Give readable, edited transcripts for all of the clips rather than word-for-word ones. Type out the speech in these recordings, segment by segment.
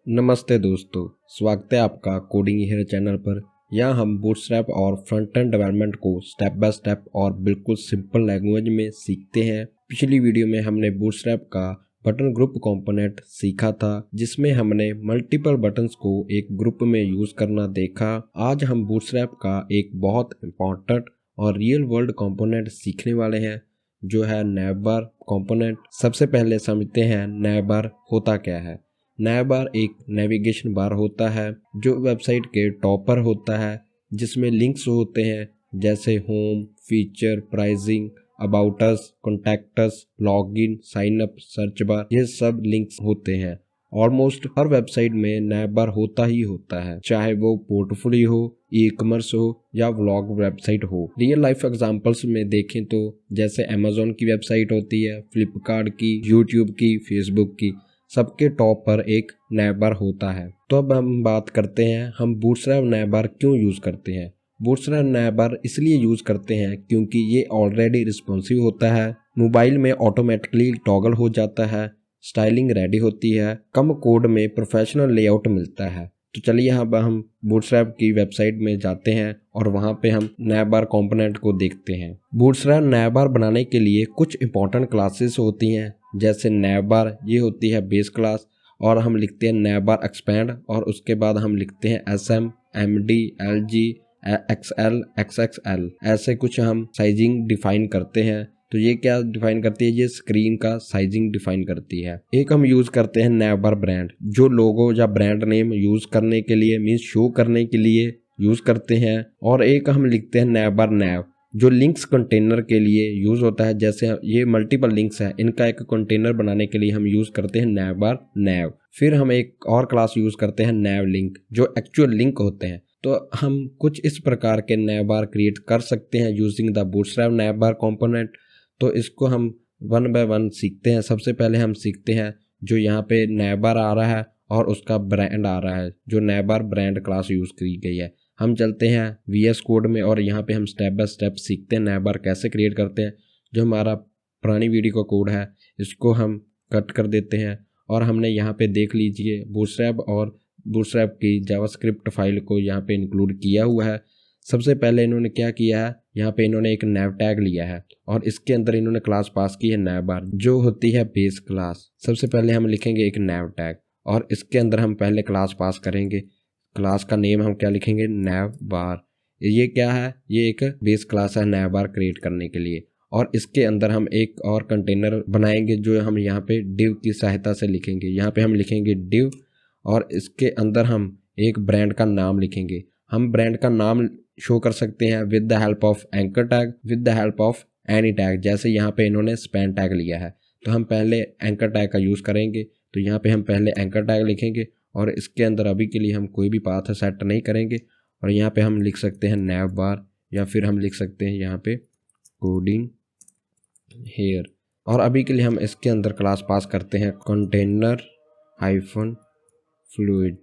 नमस्ते दोस्तों, स्वागत है आपका कोडिंग हेयर चैनल पर। यहाँ हम बूटस्ट्रैप और फ्रंट एंड डेवलपमेंट को स्टेप बाय स्टेप और बिल्कुल सिंपल लैंग्वेज में सीखते हैं। पिछली वीडियो में हमने बूटस्ट्रैप का बटन ग्रुप कंपोनेंट सीखा था, जिसमें हमने मल्टीपल बटन्स को एक ग्रुप में यूज करना देखा। आज हम बूटस्ट्रैप का एक बहुत इंपॉर्टेंट और रियल वर्ल्ड कंपोनेंट सीखने वाले हैं, जो है नैवबार कंपोनेंट। सबसे पहले समझते हैं नैवबार होता क्या है। नैवबार एक नेविगेशन बार होता है जो वेबसाइट के टॉप पर होता है, जिसमें लिंक्स होते हैं जैसे home, feature, pricing, about us, contact us, login, sign up, search bar, ये सब लिंक्स होते हैं। ऑलमोस्ट हर वेबसाइट में नैवबार होता ही होता है, चाहे वो पोर्टफोलियो हो, ई कॉमर्स हो या व्लॉग वेबसाइट हो। रियल लाइफ एग्जांपल्स में देखें तो जैसे अमेजोन की वेबसाइट होती है, फ्लिपकार्ट की, यूट्यूब की, फेसबुक की, सबके टॉप पर एक नैवबार होता है। तो अब हम बात करते हैं हम बूटस्ट्रैप नैवबार क्यों यूज करते हैं। बूटस्ट्रैप नैवबार इसलिए यूज करते हैं क्योंकि ये ऑलरेडी रिस्पॉन्सिव होता है, मोबाइल में ऑटोमेटिकली टॉगल हो जाता है, स्टाइलिंग रेडी होती है, कम कोड में प्रोफेशनल लेआउट मिलता है। तो चलिए अब हम बूटस्ट्रैप की वेबसाइट में जाते हैं और वहाँ पे हम नैवबार कंपोनेंट को देखते हैं। बूटस्ट्रैप नैवबार बनाने के लिए कुछ इंपॉर्टेंट क्लासेस होती हैं, जैसे नैवबार, ये होती है बेस क्लास, और हम लिखते हैं नैवबार एक्सपैंड, और उसके बाद हम लिखते हैं SM, MD, LG, XL, XXL, ऐसे कुछ हम साइजिंग डिफाइन करते हैं। तो ये क्या डिफाइन करती है, ये स्क्रीन का साइजिंग डिफाइन करती है। एक हम यूज करते हैं नैवबार ब्रांड, जो लोगो या ब्रांड नेम यूज करने के लिए मींस शो करने के लिए यूज करते हैं। और एक हम लिखते हैं नैवबार नैव, जो लिंक्स कंटेनर के लिए यूज होता है। जैसे ये मल्टीपल लिंक्स है, इनका एक कंटेनर बनाने के लिए हम यूज करते हैं नैवबार नैव। फिर हम एक और क्लास यूज करते हैं नैव लिंक, जो एक्चुअल लिंक होते हैं। तो हम कुछ इस प्रकार के नैवबार क्रिएट कर सकते हैं यूजिंग द बूटस्ट्रैप नैवबार कंपोनेंट। तो इसको हम वन बाय वन सीखते हैं। सबसे पहले हम सीखते हैं जो यहाँ पे नैवबार आ रहा है और उसका ब्रांड आ रहा है, जो नैवबार ब्रांड क्लास यूज की गई है। हम चलते हैं VS कोड में और यहाँ पे हम स्टेप बाय स्टेप सीखते हैं नैवबार कैसे क्रिएट करते हैं। जो हमारा पुरानी वीडियो का कोड है, इसको हम कट कर देते हैं और हमने यहाँ पे देख लीजिए बूटस्ट्रैप और बूटस्ट्रैप की जावास्क्रिप्ट फाइल को यहाँ पे इंक्लूड किया हुआ है। सबसे पहले इन्होंने क्या किया है, यहाँ पे इन्होंने एक नैव टैग लिया है और इसके अंदर इन्होंने क्लास पास की है नैवबार, जो होती है बेस क्लास। सबसे पहले हम लिखेंगे एक नैव टैग और इसके अंदर हम पहले क्लास पास करेंगे। क्लास का नेम हम क्या लिखेंगे, नैवबार। ये क्या है, ये एक बेस क्लास है नैवबार क्रिएट करने के लिए। और इसके अंदर हम एक और कंटेनर बनाएंगे, जो हम यहाँ पे डिव की सहायता से लिखेंगे। यहाँ पे हम लिखेंगे डिव और इसके अंदर हम एक ब्रांड का नाम लिखेंगे। हम ब्रांड का नाम शो कर सकते हैं with the help of anchor tag, with the help of any tag. जैसे यहाँ पे इन्होंने स्पैन टैग लिया है, तो हम पहले एंकर टैग का यूज़ करेंगे। तो यहाँ पे हम पहले एंकर टैग लिखेंगे और इसके अंदर अभी के लिए हम कोई भी पाथ सेट नहीं करेंगे। और यहाँ पे हम लिख सकते हैं नैवबार, या फिर हम लिख सकते हैं यहाँ पे कोडिंग हेयर। और अभी के लिए हम इसके अंदर क्लास पास करते हैं कंटेनर हाइफन फ्लूइड।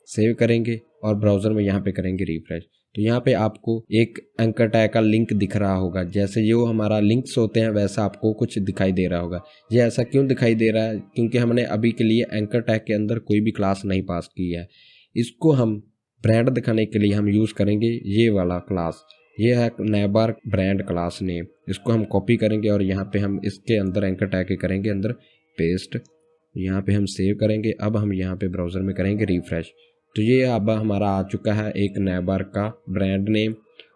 सेव करेंगे और ब्राउज़र में यहाँ पे करेंगे रिफ्रेश। तो यहाँ पे आपको एक एंकर टैग का लिंक दिख रहा होगा। जैसे जो हमारा लिंक्स होते हैं वैसा आपको कुछ दिखाई दे रहा होगा। ये ऐसा क्यों दिखाई दे रहा है, क्योंकि हमने अभी के लिए एंकर टैग के अंदर कोई भी क्लास नहीं पास की है। इसको हम ब्रांड दिखाने के लिए हम यूज़ करेंगे ये वाला क्लास। ये है नैवबार ब्रांड क्लास नेम। इसको हम कॉपी करेंगे और यहाँ पे हम इसके अंदर एंकर टैग के करेंगे अंदर पेस्ट। यहाँ पे हम सेव करेंगे। अब हम यहाँ पे ब्राउज़र में करेंगे रिफ्रेश। तो ये अब हमारा आ चुका है एक नैवबार का ब्रांड नेम।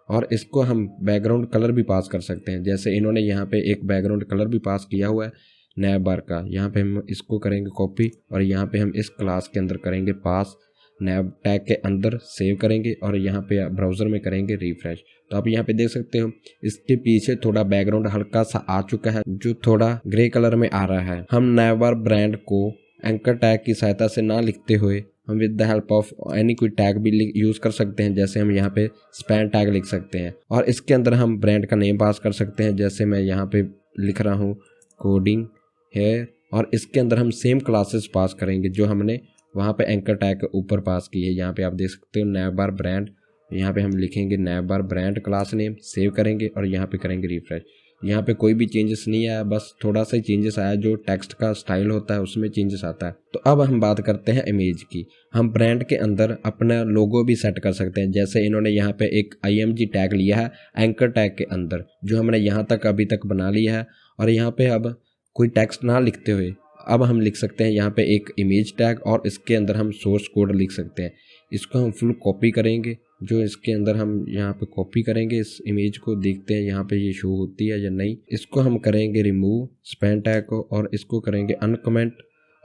और इसको हम बैकग्राउंड कलर भी पास कर सकते हैं। जैसे इन्होंने यहाँ पे एक बैकग्राउंड कलर भी पास किया हुआ है नैवबार का। यहाँ पे हम इसको करेंगे कॉपी और यहाँ पे हम इस क्लास के अंदर करेंगे पास, नैव टैग के अंदर सेव करेंगे और यहाँ पे ब्राउज़र में करेंगे रिफ्रेश। तो आप यहाँ पे देख सकते हो इसके पीछे थोड़ा बैकग्राउंड हल्का सा आ चुका है, जो थोड़ा ग्रे कलर में आ रहा है। हम नैवबार ब्रांड को एंकर टैग की सहायता से ना लिखते हुए हम with the help of any कोई टैग भी यूज़ कर सकते हैं। जैसे हम यहाँ पे स्पैन टैग लिख सकते हैं और इसके अंदर हम ब्रांड का नेम पास कर सकते हैं। जैसे मैं यहाँ पे लिख रहा हूँ कोडिंग हेयर, और इसके अंदर हम सेम क्लासेस पास करेंगे जो हमने वहाँ पे एंकर टैग के ऊपर पास की है। यहाँ पे आप देख सकते हो नैवबार ब्रांड। यहाँ पे हम लिखेंगे नैवबार ब्रांड क्लास नेम, सेव करेंगे और यहाँ पे करेंगे रिफ्रेश। यहाँ पे कोई भी चेंजेस नहीं आया, बस थोड़ा सा चेंजेस आया, जो टेक्स्ट का स्टाइल होता है उसमें चेंजेस आता है। तो अब हम बात करते हैं इमेज की। हम ब्रांड के अंदर अपना लोगो भी सेट कर सकते हैं। जैसे इन्होंने यहाँ पे एक IMG टैग लिया है एंकर टैग के अंदर, जो हमने यहाँ तक अभी तक बना लिया है। और यहाँ पे अब कोई टेक्स्ट ना लिखते हुए अब हम लिख सकते हैं यहाँ पे एक इमेज टैग, और इसके अंदर हम सोर्स कोड लिख सकते हैं। इसको हम फुल कॉपी करेंगे, जो इसके अंदर हम यहाँ पे कॉपी करेंगे इस इमेज को, देखते हैं यहाँ पे ये शो होती है या नहीं। इसको हम करेंगे रिमूव स्पैन टैग को, और इसको करेंगे अनकमेंट,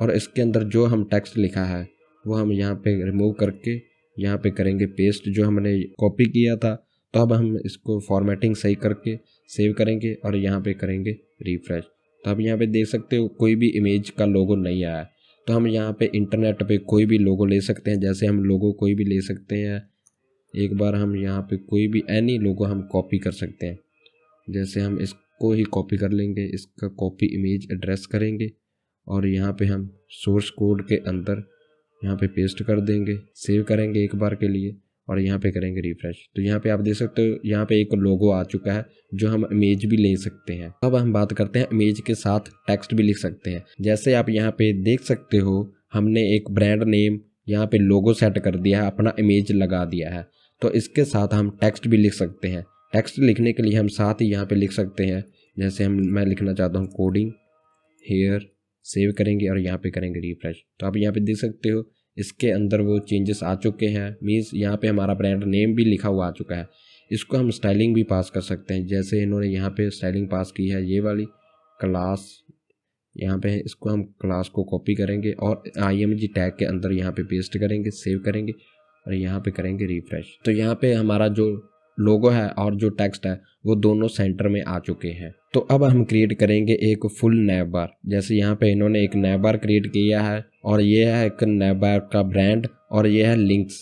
और इसके अंदर जो हम टेक्स्ट लिखा है वो हम यहाँ पे रिमूव करके यहाँ पे करेंगे पेस्ट, जो हमने कॉपी किया था। तो अब हम इसको फॉर्मेटिंग सही करके सेव करेंगे और यहाँ पे करेंगे रिफ्रेश। तो आप यहाँ पे देख सकते हो कोई भी इमेज का लोगो नहीं आया। तो हम यहाँ पे इंटरनेट पे कोई भी लोगो ले सकते हैं। जैसे हम लोगो कोई भी ले सकते हैं, एक बार हम यहाँ पे कोई भी एनी लोगो हम कॉपी कर सकते हैं। जैसे हम इसको ही कॉपी कर लेंगे, इसका कॉपी इमेज एड्रेस करेंगे और यहाँ पे हम सोर्स कोड के अंदर यहाँ पे पेस्ट कर देंगे, सेव करेंगे एक बार के लिए और यहाँ पे करेंगे रिफ्रेश। तो यहाँ पे आप देख सकते हो यहाँ पे एक लोगो आ चुका है, जो हम इमेज भी ले सकते हैं। अब हम बात करते हैं इमेज के साथ टेक्स्ट भी लिख सकते हैं। जैसे आप यहाँ पे देख सकते हो हमने एक ब्रांड नेम यहाँ पे लोगो सेट कर दिया है, अपना इमेज लगा दिया है। तो इसके साथ हम टेक्स्ट भी लिख सकते हैं। टेक्स्ट लिखने के लिए हम साथ ही यहाँ पे लिख सकते हैं। जैसे मैं लिखना चाहता हूँ कोडिंग हेयर, सेव करेंगे और यहाँ पे करेंगे रिफ्रेश। तो आप यहाँ पे देख सकते हो इसके अंदर वो चेंजेस आ चुके हैं। मीन्स यहाँ पे हमारा ब्रांड नेम भी लिखा हुआ आ चुका है। इसको हम स्टाइलिंग भी पास कर सकते हैं। जैसे इन्होंने यहाँ पे स्टाइलिंग पास की है, ये वाली क्लास यहाँ पे है, इसको हम क्लास को कॉपी करेंगे और IMG टैग के अंदर यहाँ पे पेस्ट करेंगे, सेव करेंगे और यहाँ पे करेंगे रिफ्रेश। तो यहाँ पे हमारा जो लोगो है और जो टेक्स्ट है वो दोनों सेंटर में आ चुके हैं। तो अब हम क्रिएट करेंगे एक फुल नैव बार। जैसे यहाँ पे इन्होंने एक नैव बार क्रिएट किया है और ये है एक नैव बार का ब्रांड और ये है लिंक्स।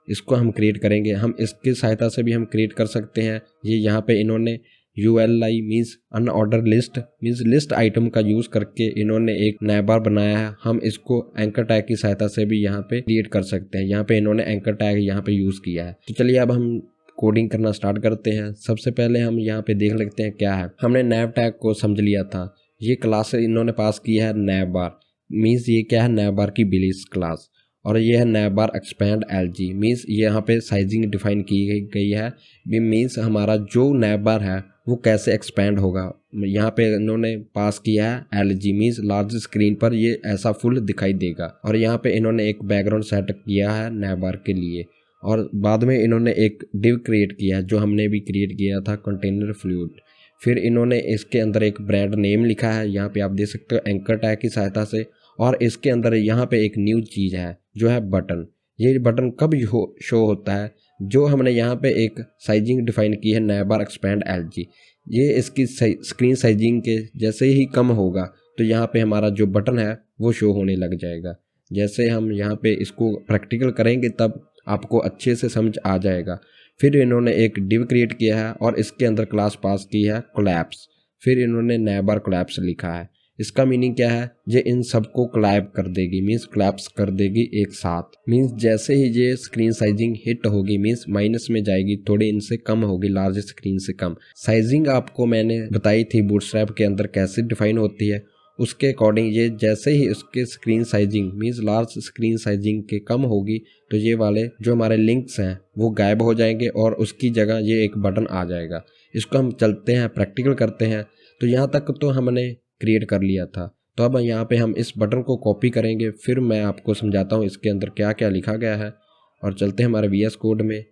इसको हम क्रिएट करेंगे। हम इसकी सहायता से भी हम क्रिएट कर सकते हैं। ये यहाँ पे इन्होंने ULI means unordered list means list item का यूज़ करके इन्होंने एक नया बार बनाया है। हम इसको एंकर टैग की सहायता से भी यहाँ पे क्रिएट कर सकते हैं। यहाँ पे इन्होंने एंकर टैग यहाँ पे यूज़ किया है। तो चलिए अब हम कोडिंग करना स्टार्ट करते हैं। सबसे पहले हम यहाँ पे देख लेते हैं क्या है। हमने नैव टैग को समझ लिया था। ये क्लास इन्होंने पास किया है नैव बार, मीन्स ये क्या है नैव बार की बिलीस क्लास। और ये है नैव बार एक्सपैंड LG, मीन्स यहाँ पे साइजिंग डिफाइन की गई है। मीन्स हमारा जो नैव बार है वो कैसे एक्सपैंड होगा। यहाँ पे इन्होंने पास किया है LG, मीन्स लार्ज स्क्रीन पर ये ऐसा फुल दिखाई देगा। और यहाँ पे इन्होंने एक बैकग्राउंड सेट किया है नैव बार के लिए। और बाद में इन्होंने एक डिव क्रिएट किया है, जो हमने भी क्रिएट किया था कंटेनर फ्लूइड। फिर इन्होंने इसके अंदर एक ब्रांड नेम लिखा है, यहाँ पे आप देख सकते हो एंकर टैग की सहायता से। और इसके अंदर यहाँ पे एक न्यू चीज़ है जो है बटन। ये बटन कब शो होता है, जो हमने यहाँ पे एक साइजिंग डिफाइन की है नैव बार एक्सपैंड LG। ये इसकी स्क्रीन साइजिंग के जैसे ही कम होगा तो यहाँ पे हमारा जो बटन है वो शो होने लग जाएगा। जैसे हम यहाँ पे इसको प्रैक्टिकल करेंगे तब आपको अच्छे से समझ आ जाएगा। फिर इन्होंने एक डिव क्रिएट किया है और इसके अंदर क्लास पास की है कोलैप्स। फिर इन्होंने नैव बार कोलैप्स लिखा है। इसका मीनिंग क्या है, ये इन सबको कोलैब कर देगी, मीन्स कोलैप्स कर देगी एक साथ। मीन्स जैसे ही ये स्क्रीन साइजिंग हिट होगी मीन्स माइनस में जाएगी, थोड़ी इनसे कम होगी, लार्ज स्क्रीन से कम। साइजिंग आपको मैंने बताई थी बूटस्ट्रैप के अंदर कैसे डिफाइन होती है, उसके अकॉर्डिंग ये जैसे ही उसके screen sizing means large screen sizing के कम होगी तो ये वाले जो हमारे लिंक्स हैं वो गायब हो जाएंगे और उसकी जगह ये एक बटन आ जाएगा। इसको हम चलते हैं प्रैक्टिकल करते हैं। तो यहाँ तक तो हमने क्रिएट कर लिया था। तो अब यहाँ पे हम इस बटन को कॉपी करेंगे, फिर मैं आपको समझाता हूँ इसके अंदर क्या क्या लिखा गया है। और चलते हैं हमारे VS कोड में।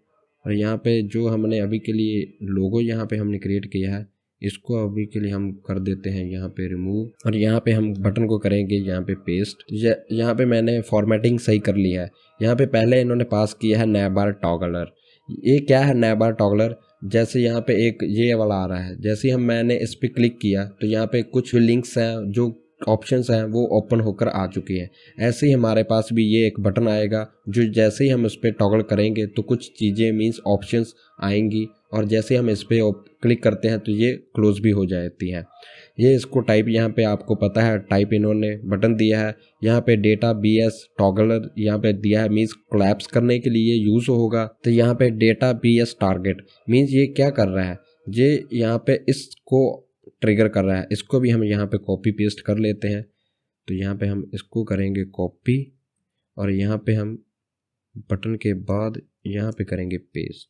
और यहाँ पे जो हमने अभी के लिए लोगो यहाँ पे हमने क्रिएट किया है, इसको अभी के लिए हम कर देते हैं यहाँ पे रिमूव। और यहाँ पे हम बटन को करेंगे यहाँ पे पेस्ट। यहाँ पे मैंने फॉर्मेटिंग सही कर ली है। यहाँ पे पहले इन्होंने पास किया है नैव बार टॉगलर। ये क्या है नैव बार टॉगलर, जैसे यहाँ पे एक ये वाला आ रहा है, जैसे ही मैंने इस पर क्लिक किया तो यहाँ पे कुछ लिंक्स हैं, जो ऑप्शंस हैं वो ओपन होकर आ चुकी हैं। ऐसे ही हमारे पास भी ये एक बटन आएगा, जो जैसे ही हम इस पर टॉगल करेंगे तो कुछ चीज़ें मीन्स ऑप्शंस आएंगी और जैसे हम इस पर क्लिक करते हैं तो ये क्लोज भी हो जाती हैं। ये इसको टाइप यहाँ पे आपको पता है टाइप इन्होंने बटन दिया है। यहाँ पे डेटा BS टॉगलर यहाँ पे दिया है, मीन्स कोलैप्स करने के लिए यूज़ होगा। तो यहाँ पे डेटा BS टारगेट मीन्स ये क्या कर रहा है, ये यहाँ पे इसको ट्रिगर कर रहा है, इसको भी हम यहाँ पे कॉपी पेस्ट कर लेते हैं। तो यहाँ पे हम इसको करेंगे कॉपी और यहाँ पे हम बटन के बाद यहाँ पे करेंगे पेस्ट।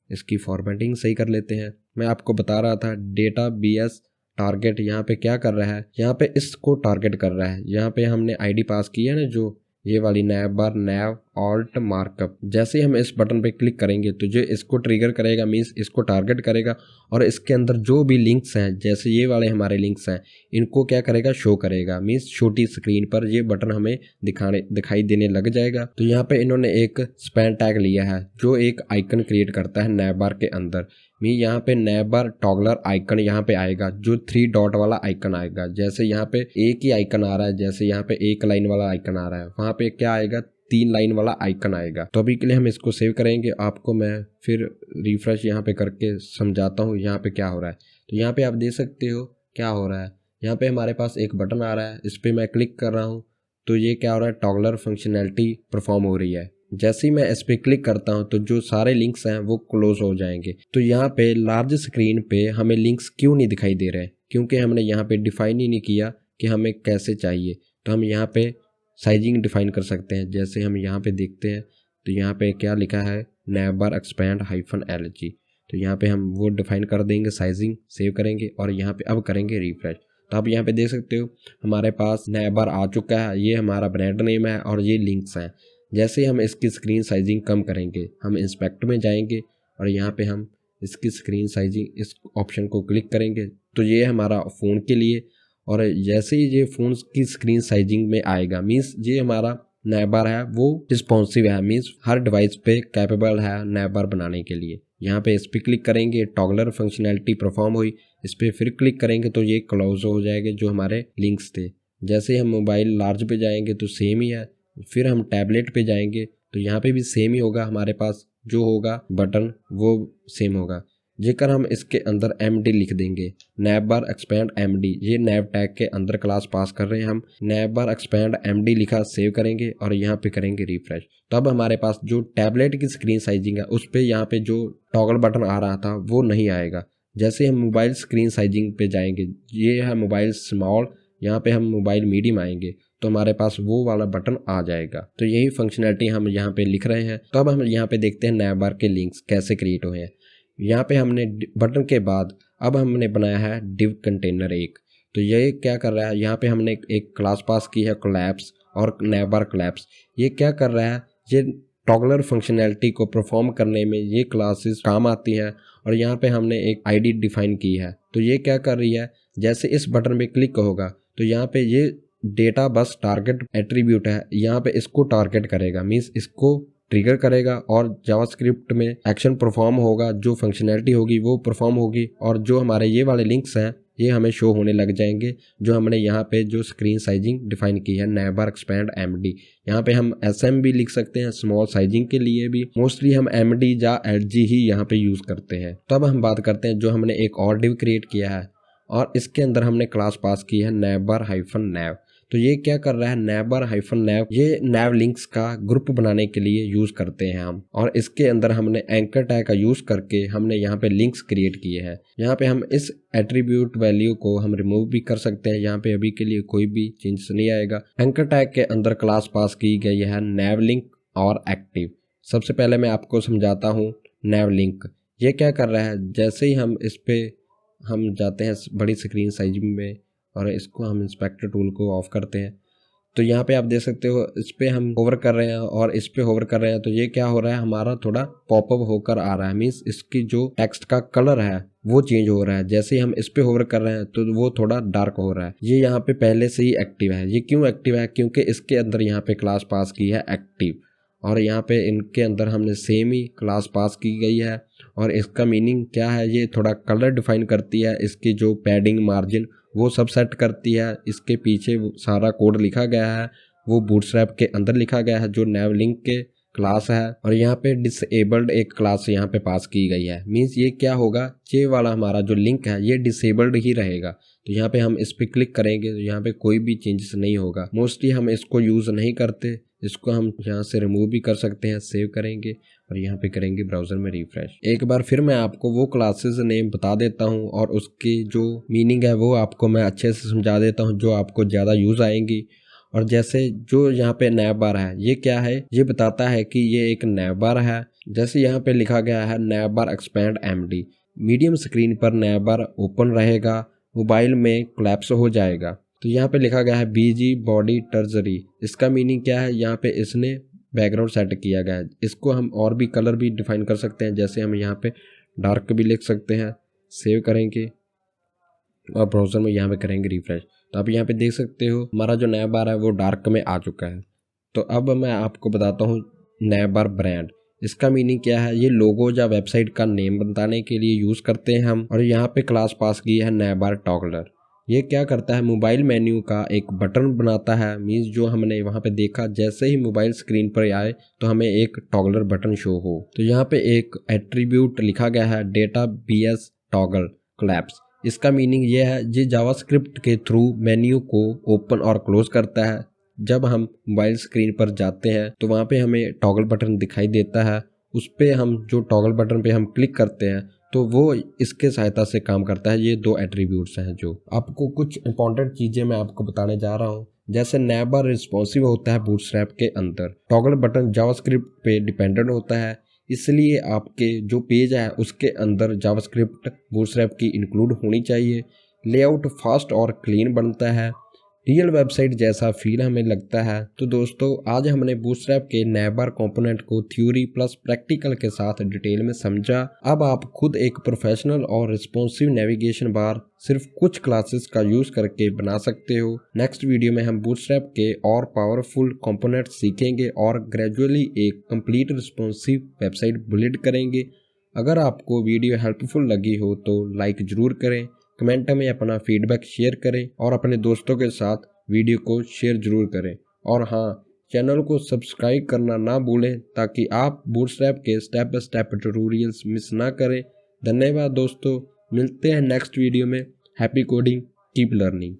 इसकी फॉर्मेटिंग सही कर लेते हैं। मैं आपको बता रहा था डेटा बीएस टारगेट यहाँ पे क्या कर रहा है, यहाँ पे इसको टारगेट कर रहा है। यहाँ पे हमने आईडी पास की है ना, जो ये वाली नैव बार नैव ऑल्ट मार्कअप। जैसे ही हम इस बटन पे क्लिक करेंगे तो जो इसको ट्रिगर करेगा, मीन्स इसको टारगेट करेगा और इसके अंदर जो भी लिंक्स हैं, जैसे ये वाले हमारे लिंक्स हैं, इनको क्या करेगा, शो करेगा। मीन्स छोटी स्क्रीन पर ये बटन हमें दिखाई देने लग जाएगा। तो यहाँ पे इन्होंने एक स्पैन टैग लिया है जो एक आइकन क्रिएट करता है नैव बार के अंदर। यहाँ पे नैव बार टॉगलर आइकन यहाँ पे आएगा, जो 3 डॉट वाला आइकन आएगा। जैसे यहाँ पे एक ही आइकन आ रहा है, जैसे यहाँ पे एक लाइन वाला आइकन आ रहा है, वहाँ पे क्या आएगा, 3 लाइन वाला आइकन आएगा। तो अभी के लिए हम इसको सेव करेंगे। आपको मैं फिर रिफ्रेश यहाँ पे करके समझाता हूँ यहाँ पे क्या हो रहा है। तो यहाँ पे आप देख सकते हो क्या हो रहा है। यहाँ पे हमारे पास एक बटन आ रहा है, इस पर मैं क्लिक कर रहा हूँ तो ये क्या हो रहा है, टॉगलर फंक्शनैलिटी परफॉर्म हो रही है। जैसे ही मैं इस पर क्लिक करता हूं तो जो सारे लिंक्स हैं वो क्लोज हो जाएंगे। तो यहाँ पे लार्ज स्क्रीन पे हमें लिंक्स क्यों नहीं दिखाई दे रहे, क्योंकि हमने यहाँ पे डिफाइन ही नहीं किया कि हमें कैसे चाहिए। तो हम यहाँ पे साइजिंग डिफाइन कर सकते हैं। जैसे हम यहाँ पे देखते हैं तो यहाँ पे क्या लिखा है, नैव बार एक्सपैंड -LG। तो यहाँ पे हम वो डिफाइन कर देंगे, साइजिंग सेव करेंगे और यहाँ पे अब करेंगे रिफ्रेश। तो आप यहाँ पे देख सकते हो हमारे पास नैव बार आ चुका है, ये हमारा ब्रांड नेम है और ये लिंक्स हैं। जैसे ही हम इसकी स्क्रीन साइजिंग कम करेंगे, हम इंस्पेक्ट में जाएंगे और यहाँ पे हम इसकी स्क्रीन साइजिंग इस ऑप्शन को क्लिक करेंगे तो ये हमारा फ़ोन के लिए। और जैसे ही ये फ़ोन की स्क्रीन साइजिंग में आएगा, मीन्स ये हमारा नैव बार है वो रिस्पॉन्सिव है, मीन्स हर डिवाइस पे कैपेबल है नैव बार बनाने के लिए। यहाँ पे इस पर क्लिक करेंगे, टॉगलर फंक्शनैलिटी परफॉर्म हुई, इस पर फिर क्लिक करेंगे तो ये क्लोज हो जाएंगे जो हमारे लिंक्स थे। जैसे हम मोबाइल लार्ज पे जाएंगे तो सेम ही है, फिर हम टैबलेट पे जाएंगे तो यहाँ पे भी सेम ही होगा, हमारे पास जो होगा बटन वो सेम होगा। जेकर हम इसके अंदर MD लिख देंगे, नैव बार एक्सपैंड MD, ये नैव टैग के अंदर क्लास पास कर रहे हैं हम। नैव बार एक्सपैंड MD लिखा, सेव करेंगे और यहाँ पे करेंगे रिफ्रेश। तो अब हमारे पास जो टैबलेट की स्क्रीन साइजिंग है उस पर यहाँ पे जो टॉगल बटन आ रहा था वो नहीं आएगा। जैसे हम मोबाइल स्क्रीन साइजिंग पे जाएंगे, ये है मोबाइल स्मॉल, यहाँ पे हम मोबाइल मीडियम आएंगे तो हमारे पास वो वाला बटन आ जाएगा। तो यही फंक्शनैलिटी हम यहाँ पे लिख रहे हैं। तो अब हम यहाँ पे देखते हैं नैव बार के लिंक्स कैसे क्रिएट हुए हैं। यहाँ पे हमने बटन के बाद अब हमने बनाया है डिव कंटेनर 1। तो ये क्या कर रहा है, यहाँ पे हमने एक क्लास पास की है कोलैप्स और नैव बार कोलैप्स। ये क्या कर रहा है, ये टॉगलर फंक्शनैलिटी को परफॉर्म करने में ये क्लासेस काम आती हैं। और यहाँ पे हमने एक आईडी डिफाइन की है। तो ये क्या कर रही है, जैसे इस बटन पे क्लिक होगा तो यहाँ पे ये डेटा बस टारगेट एट्रीब्यूट है, यहाँ पे इसको टारगेट करेगा, मीन्स इसको ट्रिगर करेगा और जावास्क्रिप्ट में एक्शन परफॉर्म होगा, जो फंक्शनैलिटी होगी वो परफॉर्म होगी और जो हमारे ये वाले लिंक्स हैं ये हमें शो होने लग जाएंगे, जो हमने यहाँ पे जो स्क्रीन साइजिंग डिफाइन की है नैव बार एक्सपैंड MD। यहाँ पे हम SM भी लिख सकते हैं, स्मॉल साइजिंग के लिए भी मोस्टली हम MD या LG ही यहाँ पे यूज़ करते हैं। तब हम बात करते हैं जो हमने एक और डिव क्रिएट किया है और इसके अंदर हमने क्लास पास की है नैव बार -नैव। तो ये क्या कर रहा है, नैव बार -नैव, ये नैव लिंक्स का ग्रुप बनाने के लिए यूज करते हैं हम। और इसके अंदर हमने एंकर टैग का यूज करके हमने यहाँ पे लिंक्स क्रिएट किए हैं। यहाँ पे हम इस एट्रीब्यूट वैल्यू को हम रिमूव भी कर सकते हैं, यहाँ पे अभी के लिए कोई भी चेंजेस नहीं आएगा। एंकर टैग के अंदर क्लास पास की गई है नैव लिंक और एक्टिव। सबसे पहले मैं आपको समझाता हूँ नैव लिंक ये क्या कर रहा है। जैसे ही हम इस पे हम जाते हैं बड़ी स्क्रीन साइज में और इसको हम इंस्पेक्टर टूल को ऑफ करते हैं तो यहाँ पे आप देख सकते हो इस पे हम होवर कर रहे हैं और इस पे होवर कर रहे हैं तो ये क्या हो रहा है, हमारा थोड़ा पॉपअप होकर आ रहा है, मीन्स इसकी जो टेक्स्ट का कलर है वो चेंज हो रहा है। जैसे ही हम इस पे होवर कर रहे हैं तो वो थोड़ा डार्क हो रहा है। ये यहाँ पे पहले से ही एक्टिव है। ये क्यों एक्टिव है, क्योंकि इसके अंदर यहाँ पे क्लास पास की है एक्टिव और यहाँ पे इनके अंदर हमने सेम ही क्लास पास की गई है। और इसका मीनिंग क्या है, ये थोड़ा कलर डिफाइन करती है, इसकी जो पैडिंग मार्जिन वो सब सेट करती है। इसके पीछे सारा कोड लिखा गया है, वो बूटस्ट्रैप के अंदर लिखा गया है जो नैव लिंक के क्लास है। और यहाँ पे डिसेबल्ड एक क्लास यहाँ पे पास की गई है, मीन्स ये क्या होगा, ये वाला हमारा जो लिंक है ये डिसेबल्ड ही रहेगा। तो यहाँ पे हम इस पे क्लिक करेंगे तो यहाँ पे कोई भी चेंजेस नहीं होगा। मोस्टली हम इसको यूज़ नहीं करते, इसको हम यहाँ से रिमूव भी कर सकते हैं। सेव करेंगे और यहाँ पे करेंगे ब्राउज़र में रिफ्रेश। एक बार फिर मैं आपको वो क्लासेस नेम बता देता हूँ और उसकी जो मीनिंग है वो आपको मैं अच्छे से समझा देता हूँ, जो आपको ज़्यादा यूज़ आएंगी। और जैसे जो यहाँ पे नैव बार है, ये क्या है, ये बताता है कि ये एक नैव बार है। जैसे यहाँ पे लिखा गया है नैव बार एक्सपैंड एमडी, मीडियम स्क्रीन पर नैव बार ओपन रहेगा, मोबाइल में कोलैप्स हो जाएगा। तो यहाँ पे लिखा गया है बीजी बॉडी टर्जरी, इसका मीनिंग क्या है, यहाँ पे इसने बैकग्राउंड सेट किया गया है। इसको हम और भी कलर भी डिफाइन कर सकते हैं, जैसे हम यहाँ पे डार्क भी लिख सकते हैं। सेव करेंगे और ब्राउज़र में यहाँ पे करेंगे रिफ्रेश। तो आप यहाँ पे देख सकते हो हमारा जो नैव बार है वो डार्क में आ चुका है। तो अब मैं आपको बताता हूँ नैव बार ब्रांड, इसका मीनिंग क्या है। ये लोगो या वेबसाइट का नेम बताने के लिए यूज़ करते हैं हम। और यहाँ पे क्लास पास की है नैव बार टॉगलर। ये क्या करता है, मोबाइल मेन्यू का एक बटन बनाता है। मीन्स जो हमने वहाँ पे देखा, जैसे ही मोबाइल स्क्रीन पर आए तो हमें एक टॉगलर बटन शो हो। तो यहाँ पे एक एट्रीब्यूट लिखा गया है डेटा BS टॉगल कोलैप्स, इसका मीनिंग ये है, ये जावास्क्रिप्ट के थ्रू मेन्यू को ओपन और क्लोज करता है। जब हम मोबाइल स्क्रीन पर जाते हैं तो वहाँ पे हमें टॉगल बटन दिखाई देता है, उस पर हम जो टॉगल बटन पे हम क्लिक करते हैं तो वो इसके सहायता से काम करता है। ये दो एट्रीब्यूट्स हैं। जो आपको कुछ इंपॉर्टेंट चीज़ें मैं आपको बताने जा रहा हूँ। जैसे नैव बार रिस्पॉन्सिव होता है बूटस्ट्रैप के अंदर, टॉगल बटन जावास्क्रिप्ट पे डिपेंडेंट होता है, इसलिए आपके जो पेज है उसके अंदर जावास्क्रिप्ट बूटस्ट्रैप की इंक्लूड होनी चाहिए। लेआउट फास्ट और क्लीन बनता है, रियल वेबसाइट जैसा फील हमें लगता है। तो दोस्तों आज हमने बूटस्ट्रैप के नैव बार कंपोनेंट को थ्योरी प्लस प्रैक्टिकल के साथ डिटेल में समझा। अब आप खुद एक प्रोफेशनल और रिस्पॉन्सिव नेविगेशन बार सिर्फ कुछ क्लासेस का यूज करके बना सकते हो। नेक्स्ट वीडियो में हम बूटस्ट्रैप के और पावरफुल कंपोनेंट सीखेंगे और ग्रेजुअली एक कंप्लीट रिस्पॉन्सिव वेबसाइट बिल्ड करेंगे। अगर आपको वीडियो हेल्पफुल लगी हो तो लाइक ज़रूर करें, कमेंट में अपना फीडबैक शेयर करें और अपने दोस्तों के साथ वीडियो को शेयर जरूर करें। और हाँ, चैनल को सब्सक्राइब करना ना भूलें ताकि आप बूटस्ट्रैप के step by step tutorials miss ना करें। धन्यवाद दोस्तों, मिलते हैं नेक्स्ट वीडियो में। Happy coding, keep learning.